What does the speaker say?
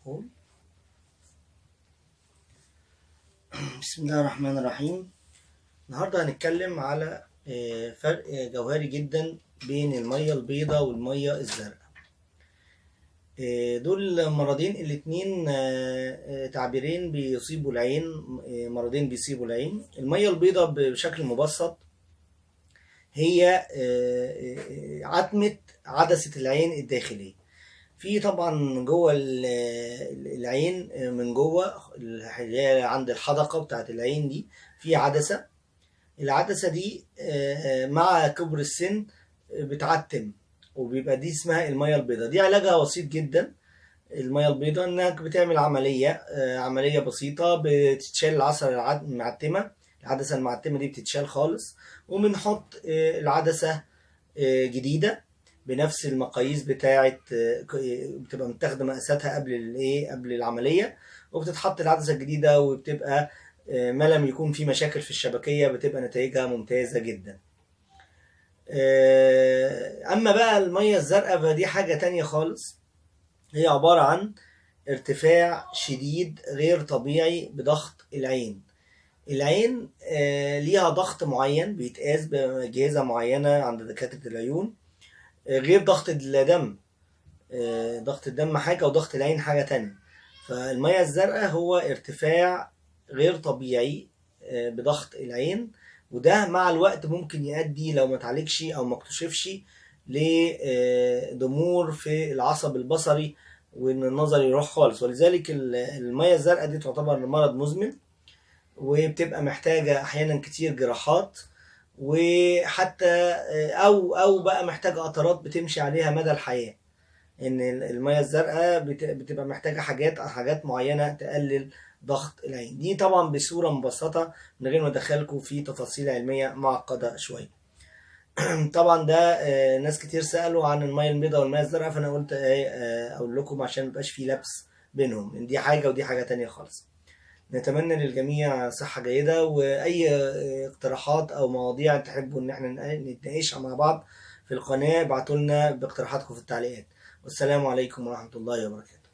قول. بسم الله الرحمن الرحيم. النهارده هنتكلم على فرق جوهري جدا بين المية البيضاء والمية الزرقاء. دول مرضين الاتنين تعبيرين بيصيبوا العين، مرضين بيصيبوا العين. المية البيضاء بشكل مبسط هي عتمة عدسة العين الداخلية. في طبعا جوه العين من جوه اللي هي عند الحدقة بتاعت العين دي في عدسة. العدسة دي مع كبر السن بتعتم، وبيبقى دي اسمها المية البيضاء. دي علاجها بسيط جدا. المية البيضاء انك بتعمل عملية بسيطة، بتتشال العصر المعتمة، العدسة المعتمة دي بتتشال خالص، وبنحط العدسة جديدة بنفس المقاييس بتاعه، بتبقى متاخده مقاساتها قبل العمليه، وبتتحط العدسه الجديده، وبتبقى ما لم يكون في مشاكل في الشبكيه بتبقى نتائجها ممتازه جدا. اما بقى الميه الزرقاء فدي حاجه تانية خالص. هي عباره عن ارتفاع شديد غير طبيعي بضغط العين. العين ليها ضغط معين بيتقاس بأجهزة معينة عند دكاترة العيون، غير ضغط الدم. ضغط الدم حاجة وضغط العين حاجة تانية. فالمية الزرقاء هو ارتفاع غير طبيعي بضغط العين، وده مع الوقت ممكن يؤدي لو ما اتعالجش او ما اكتشفش لضمور في العصب البصري، وان النظر يروح خالص. ولذلك المية الزرقاء دي تعتبر مرض مزمن، وبتبقى محتاجة احيانا كتير جراحات، وحتى او بقى محتاجة قطرات بتمشي عليها مدى الحياة. ان المياه الزرقاء بتبقى محتاجة حاجات معينة تقلل ضغط العين. دي طبعا بصورة مبسطة من غير ما ادخلكم في تفاصيل علمية معقدة شوية. طبعا ده ناس كتير سألوا عن المياه البيضاء والمياه الزرقاء، فانا قلت اقول لكم عشان ميبقاش في لبس بينهم، ان دي حاجة ودي حاجة تانية خالص. نتمنى للجميع صحة جيدة، وأي اقتراحات أو مواضيع تحبوا إن احنا نتناقشها مع بعض في القناة ابعتوا لنا باقتراحاتكم في التعليقات. والسلام عليكم ورحمة الله وبركاته.